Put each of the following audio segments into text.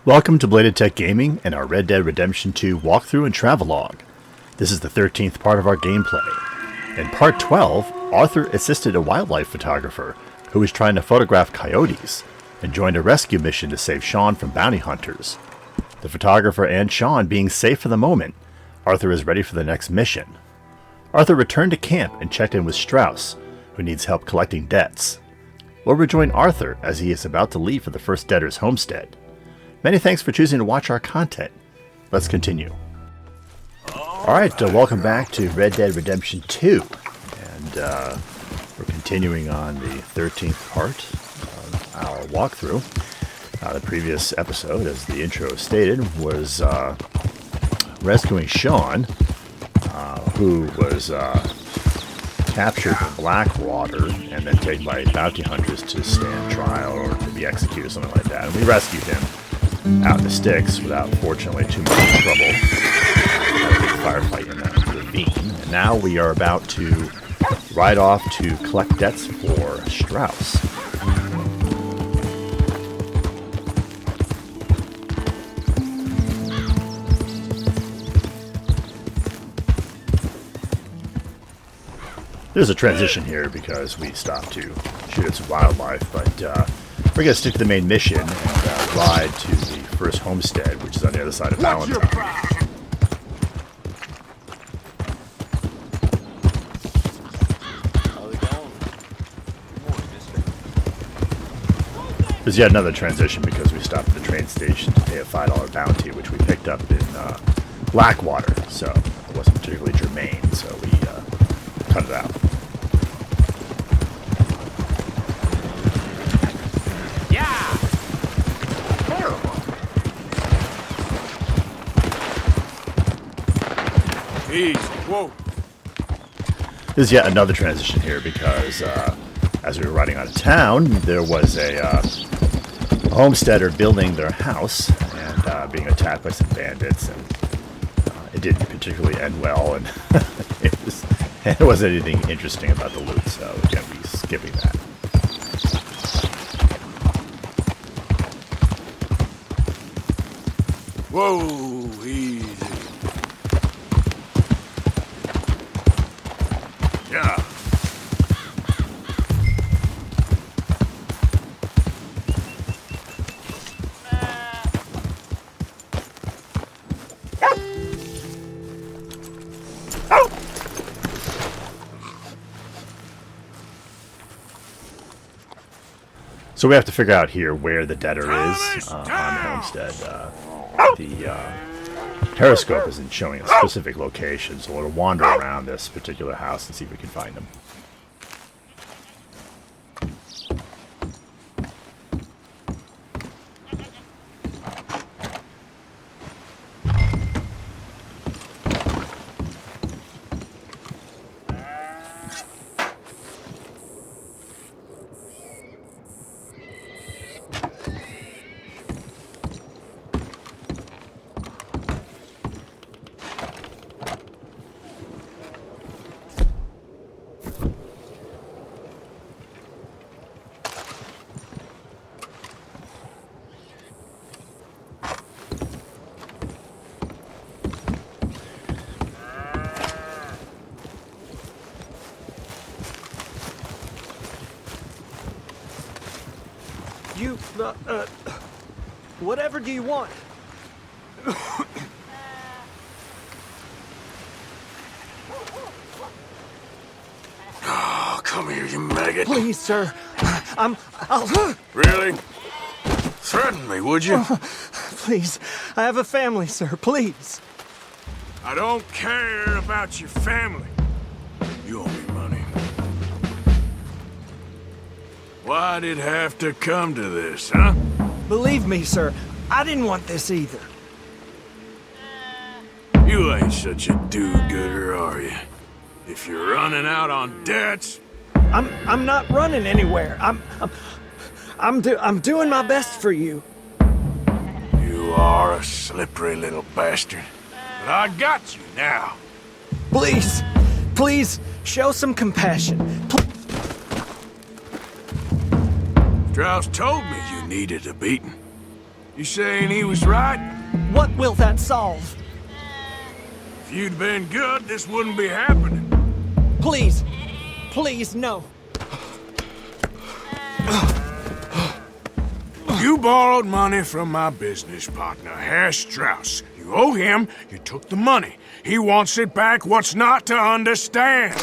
Welcome to Belated Tech Gaming and our Red Dead Redemption 2 walkthrough and travelogue. This is the 13th part of our gameplay. In part 12, Arthur assisted a wildlife photographer who was trying to photograph coyotes and joined a rescue mission to save Sean from bounty hunters. The photographer and Sean being safe for the moment, Arthur is ready for the next mission. Arthur returned to camp and checked in with Strauss, who needs help collecting debts. We'll rejoin Arthur as he is about to leave for the first debtor's homestead. Many thanks for choosing to watch our content. Let's continue. Alright, welcome back to Red Dead Redemption 2. And we're continuing on the 13th part of our walkthrough. The previous episode, as the intro stated, was rescuing Sean, who was captured in Blackwater and then taken by bounty hunters to stand trial or to be executed or something like that. And we rescued him out in the sticks without, fortunately, too much trouble. Had a big firefight in the ravine. And now we are about to ride off to collect debts for Strauss. There's a transition here because we stopped to shoot at some wildlife, but we're going to stick to the main mission and ride to the first homestead, which is on the other side of Valentine. There's yet another transition because we stopped at the train station to pay a $5 bounty, which we picked up in Blackwater, so it wasn't particularly germane, so we cut it out. Easy. Whoa. There's yet another transition here because as we were riding out of town, there was a homesteader building their house and being attacked by some bandits, and it didn't particularly end well, and it wasn't anything interesting about the loot, so we're going to be skipping that. Whoa, easy. Yeah. So we have to figure out here where the debtor is on Homestead. The periscope isn't showing a specific location, so we'll wander around this particular house and see if we can find him. Whatever do you want? Oh, come here, you maggot. Please, sir. I'll... Really? Threaten me, would you? Please. I have a family, sir. Please. I don't care about your family. You owe me money. Why'd it have to come to this, huh? Believe me, sir. I didn't want this either. You ain't such a do-gooder, are you? If you're running out on debts... I'm not running anywhere. I'm doing my best for you. You are a slippery little bastard. But I got you now. Please, show some compassion. Strauss told me you needed a beating. You saying he was right? What will that solve? If you'd been good, this wouldn't be happening. Please. Please, no. You borrowed money from my business partner, Herr Strauss. You owe him, you took the money. He wants it back, what's not to understand?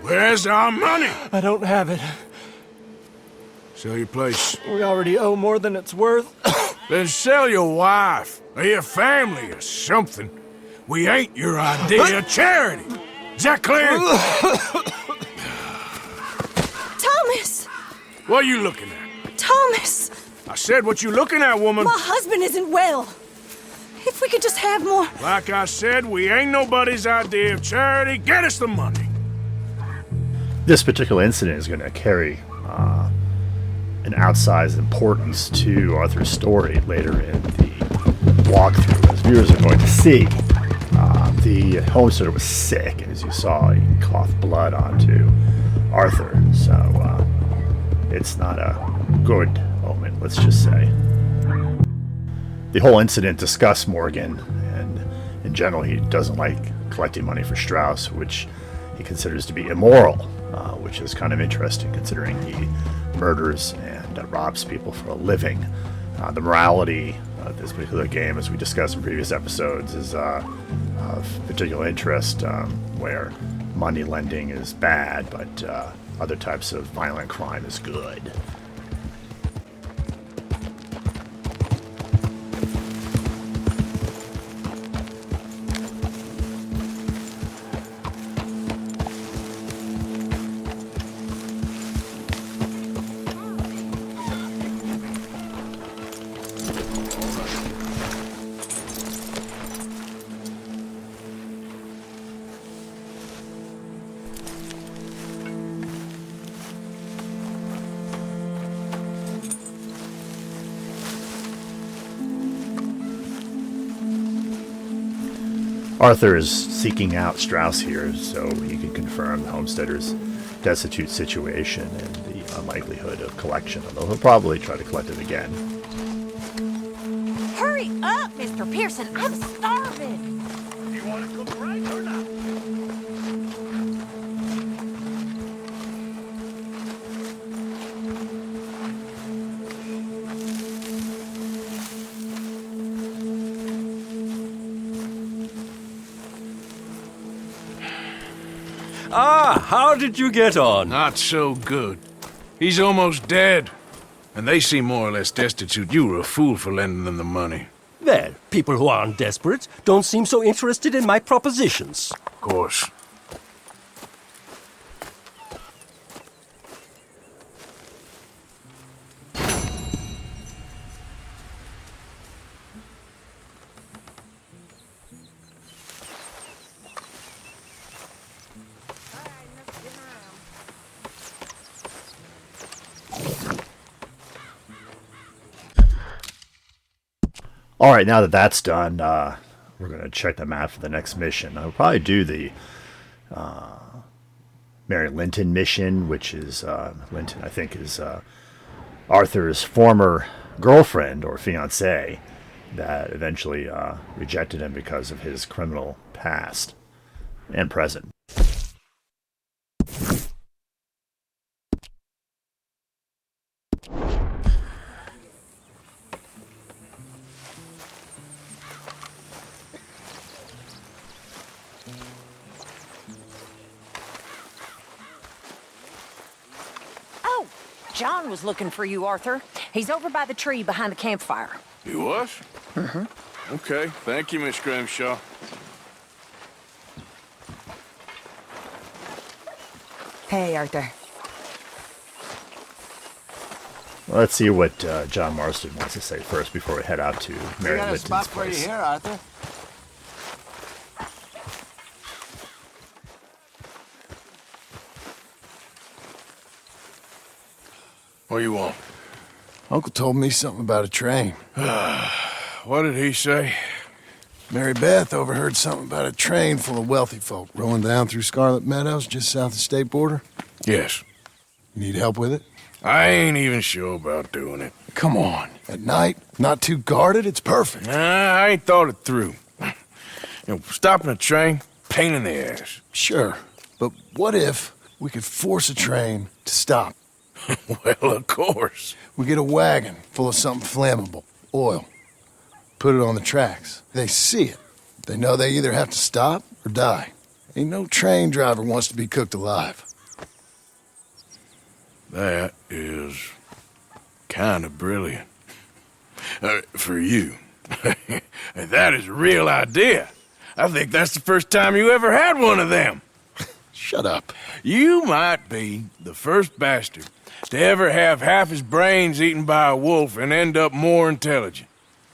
Where's our money? I don't have it. Sell your place. We already owe more than it's worth. Then sell your wife, or your family, or something. We ain't your idea of charity. Is that clear? Thomas! What are you looking at? Thomas! I said what you looking at, woman. My husband isn't well. If we could just have more... Like I said, we ain't nobody's idea of charity. Get us the money. This particular incident is going to carry an outsized importance to Arthur's story later in the walkthrough, as viewers are going to see. The homesteader was sick, as you saw. He coughed blood onto Arthur, so it's not a good omen, let's just say. The whole incident discussed Morgan, and in general he doesn't like collecting money for Strauss, which he considers to be immoral, which is kind of interesting considering he murders and robs people for a living. The morality of this particular game, as we discussed in previous episodes, is of particular interest, where money lending is bad, but other types of violent crime is good. Arthur is seeking out Strauss here so he can confirm the homesteader's destitute situation and the unlikelihood of collection, although he'll probably try to collect it again. Hurry up, Mr. Pearson. I'm starving. You want to cook right or not? Ah, how did you get on? Not so good. He's almost dead. And they seem more or less destitute. You were a fool for lending them the money. Well, people who aren't desperate don't seem so interested in my propositions. Of course. Alright, now that that's done, we're going to check the map for the next mission. I'll probably do the marry Linton mission, which is, Linton, I think, is Arthur's former girlfriend or fiancée that eventually rejected him because of his criminal past and present. Oh, John was looking for you, Arthur. He's over by the tree behind the campfire. He was? Mm-hmm. Okay. Thank you, Miss Grimshaw. Hey, Arthur. Let's see what John Marston wants to say first before we head out to Mary Linton's place. Here, Arthur. What do you want? Uncle told me something about a train. What did he say? Mary Beth overheard something about a train full of wealthy folk rolling down through Scarlet Meadows just south of the state border. Yes. You need help with it? I ain't even sure about doing it. Come on. At night, not too guarded, it's perfect. I ain't thought it through. Stopping a train, pain in the ass. Sure, but what if we could force a train to stop? Well, of course. We get a wagon full of something flammable, oil. Put it on the tracks. They see it. They know they either have to stop or die. Ain't no train driver wants to be cooked alive. That is kind of brilliant. For you. That is a real idea. I think that's the first time you ever had one of them. Shut up. You might be the first bastard to ever have half his brains eaten by a wolf and end up more intelligent.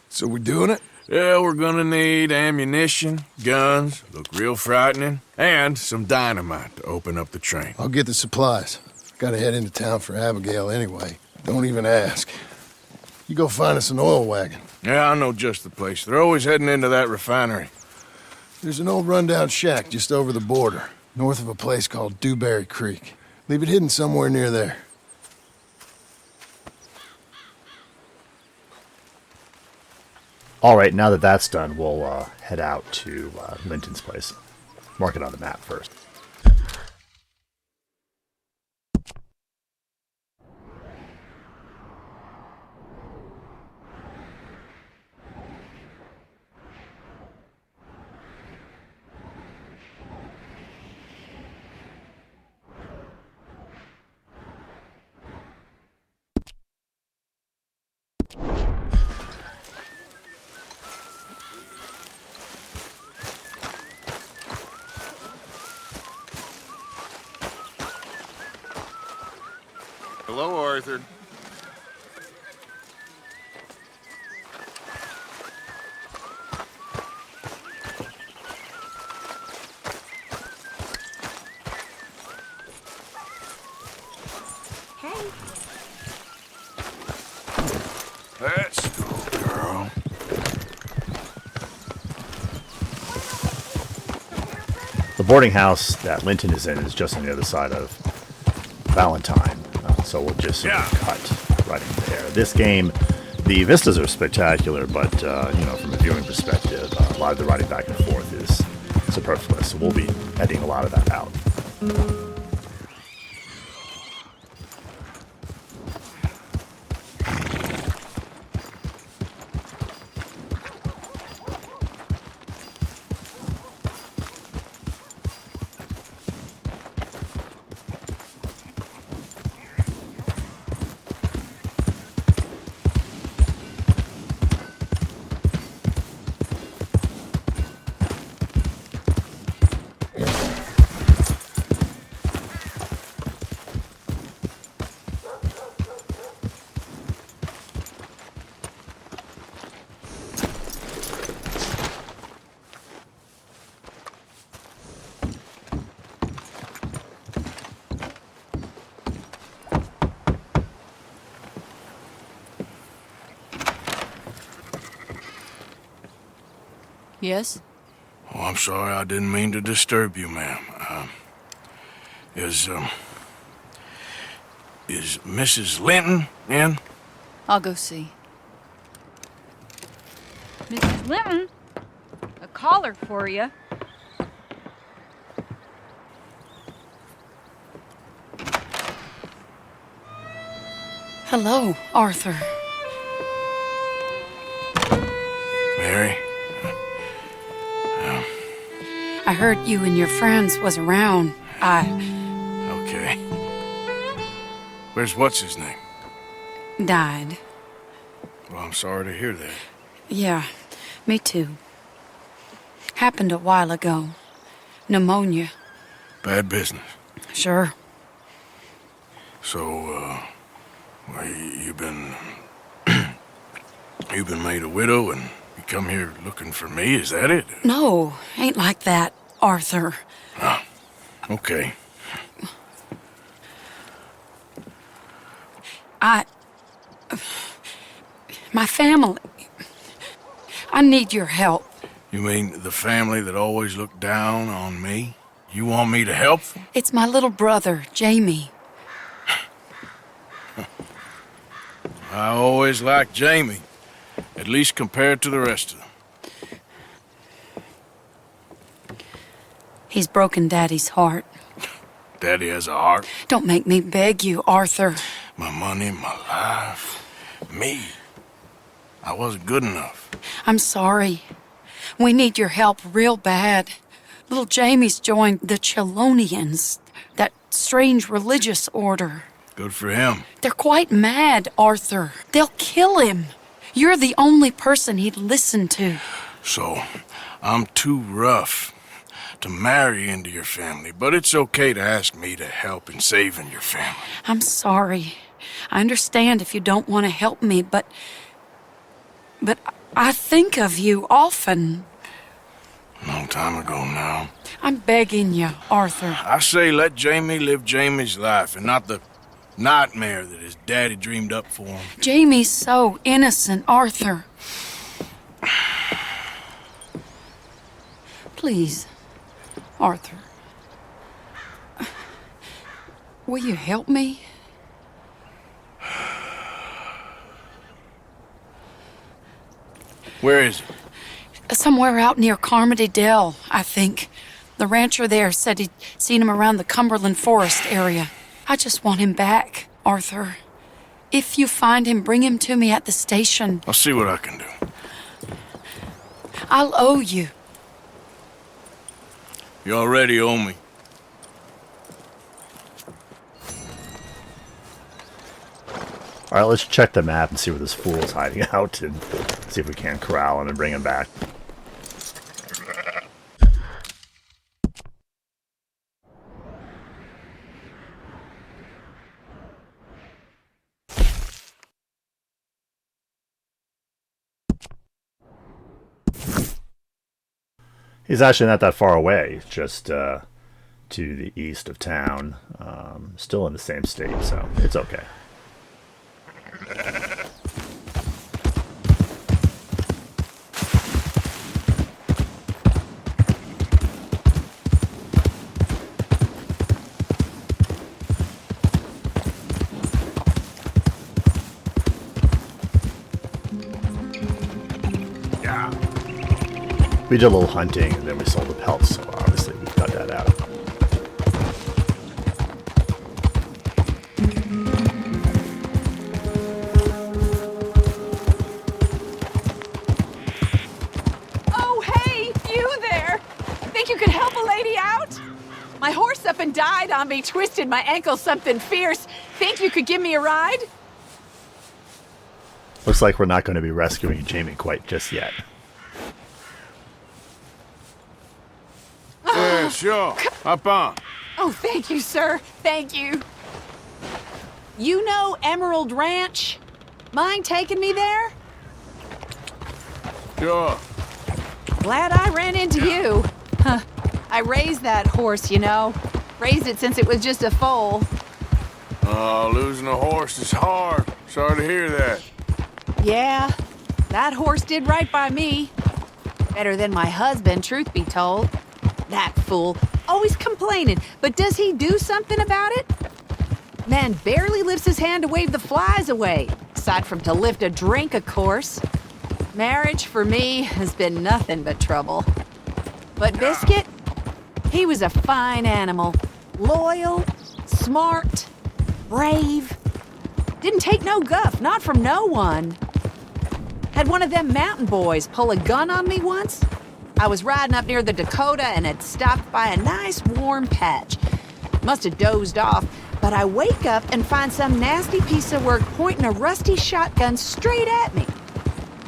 So we doing it? Yeah, we're gonna need ammunition, guns, look real frightening, and some dynamite to open up the train. I'll get the supplies. Gotta head into town for Abigail anyway. Don't even ask. You go find us an oil wagon. Yeah, I know just the place. They're always heading into that refinery. There's an old rundown shack just over the border, north of a place called Dewberry Creek. Leave it hidden somewhere near there. All right, now that that's done, we'll head out to Linton's place. Mark it on the map first. Hello, Arthur. Let's go, girl. The boarding house that Linton is in is just on the other side of Valentine, so we'll just sort of cut right in there. This game, the vistas are spectacular, but from a viewing perspective, a lot of the riding back and forth is superfluous, so we'll be editing a lot of that out. Yes? Oh, I'm sorry, I didn't mean to disturb you, ma'am. Is Mrs. Linton in? I'll go see. Mrs. Linton, a caller for you. Hello, Arthur. Mary? I heard you and your friends was around. Okay. Where's what's-his-name? Died. Well, I'm sorry to hear that. Yeah, me too. Happened a while ago. Pneumonia. Bad business. Sure. So, you've been... you've been made a widow and you come here looking for me, is that it? No, ain't like that, Arthur. Oh, okay. My family... I need your help. You mean the family that always looked down on me? You want me to help them? It's my little brother, Jamie. I always liked Jamie, at least compared to the rest of them. He's broken Daddy's heart. Daddy has a heart. Don't make me beg you, Arthur. My money, my life, me. I wasn't good enough. I'm sorry. We need your help real bad. Little Jamie's joined the Chelonians, that strange religious order. Good for him. They're quite mad, Arthur. They'll kill him. You're the only person he'd listen to. So, I'm too rough to marry into your family, but it's okay to ask me to help in saving your family. I'm sorry. I understand if you don't want to help me, but I think of you often. Long time ago now. I'm begging you, Arthur. I say let Jamie live Jamie's life and not the nightmare that his daddy dreamed up for him. Jamie's so innocent, Arthur. Please, Arthur. Will you help me? Where is he? Somewhere out near Carmody Dell, I think. The rancher there said he'd seen him around the Cumberland Forest area. I just want him back, Arthur. If you find him, bring him to me at the station. I'll see what I can do. I'll owe you. You already owe me. All right, let's check the map and see where this fool is hiding out and see if we can corral him and bring him back. He's actually not that far away, just to the east of town. Still in the same state, so it's okay. We did a little hunting, and then we sold the pelts, so obviously we got that out. Oh, hey, you there! Think you could help a lady out? My horse up and died on me, twisted my ankle something fierce. Think you could give me a ride? Looks like we're not going to be rescuing Jamie quite just yet. Yeah, sure. Hop on. Oh, thank you, sir. Thank you. You know Emerald Ranch? Mind taking me there? Sure. Glad I ran into you. Huh. I raised that horse, you know. Raised it since it was just a foal. Oh, losing a horse is hard. Sorry to hear that. Yeah, that horse did right by me. Better than my husband, truth be told. That fool, always complaining, but does he do something about it? Man barely lifts his hand to wave the flies away, aside from to lift a drink, of course. Marriage, for me, has been nothing but trouble. But Biscuit, he was a fine animal. Loyal, smart, brave. Didn't take no guff, not from no one. Had one of them mountain boys pull a gun on me once. I was riding up near the Dakota and had stopped by a nice warm patch. Must have dozed off, but I wake up and find some nasty piece of work pointing a rusty shotgun straight at me.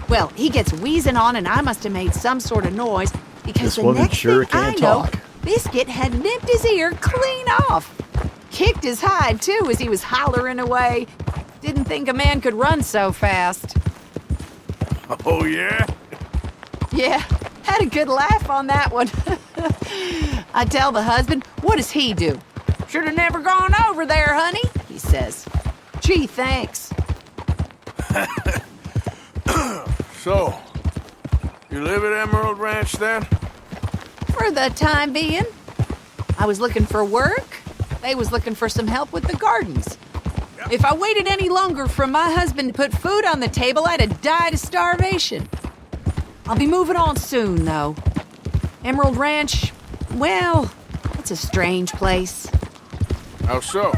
Well, he gets wheezing on and I must have made some sort of noise because This the woman next sure thing I can't know, talk. Biscuit had nipped his ear clean off. Kicked his hide, too, as he was hollering away. Didn't think a man could run so fast. Oh, yeah? Yeah, had a good laugh on that one. I tell the husband, what does he do? Should have never gone over there, honey, he says. Gee, thanks. So, you live at Emerald Ranch then? For the time being. I was looking for work. They was looking for some help with the gardens. If I waited any longer for my husband to put food on the table, I'd have died of starvation. I'll be moving on soon, though. Emerald Ranch, well, it's a strange place. How so?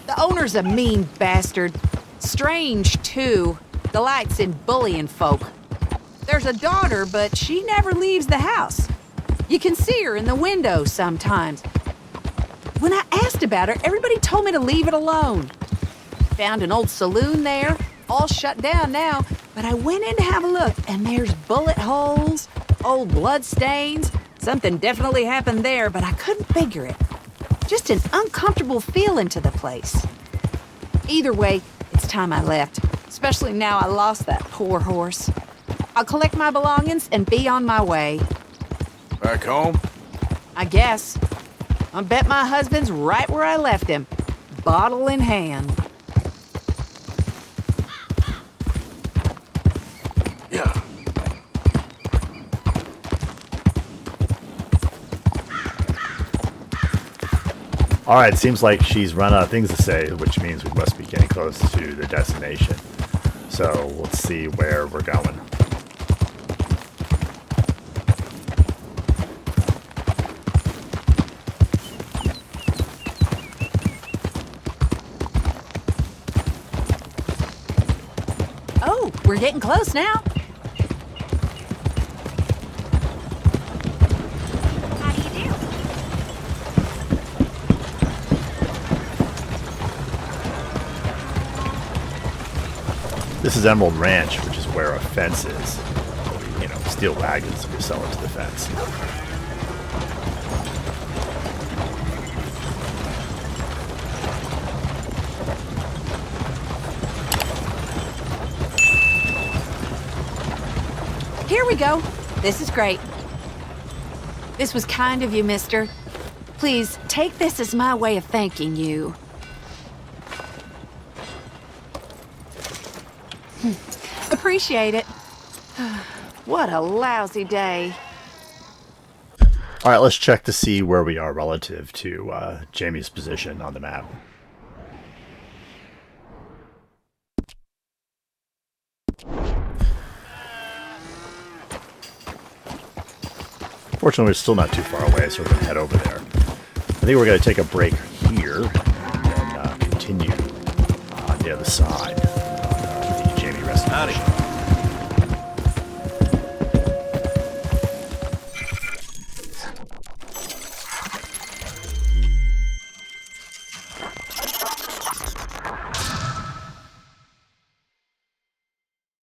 The owner's a mean bastard. Strange, too. Delights in bullying folk. There's a daughter, but she never leaves the house. You can see her in the window sometimes. When I asked about her, everybody told me to leave it alone. Found an old saloon there, all shut down now, but I went in to have a look, and there's bullet holes, old blood stains. Something definitely happened there, but I couldn't figure it. Just an uncomfortable feeling to the place. Either way, it's time I left, especially now I lost that poor horse. I'll collect my belongings and be on my way. Back home? I guess. I bet my husband's right where I left him, bottle in hand. Yeah. Alright, seems like she's run out of things to say, which means we must be getting close to the destination. So, let's see where we're going. Oh, we're getting close now. How do you do? This is Emerald Ranch, which is where a fence is. You know, steal wagons and we sell it to the fence. Here we go. This is great. This was kind of you, mister. Please, take this as my way of thanking you. Appreciate it. What a lousy day. Alright, let's check to see where we are relative to Jamie's position on the map. Fortunately, we're still not too far away, so we're going to head over there. I think we're going to take a break here and then continue on the other side on the Jamie rescue mission.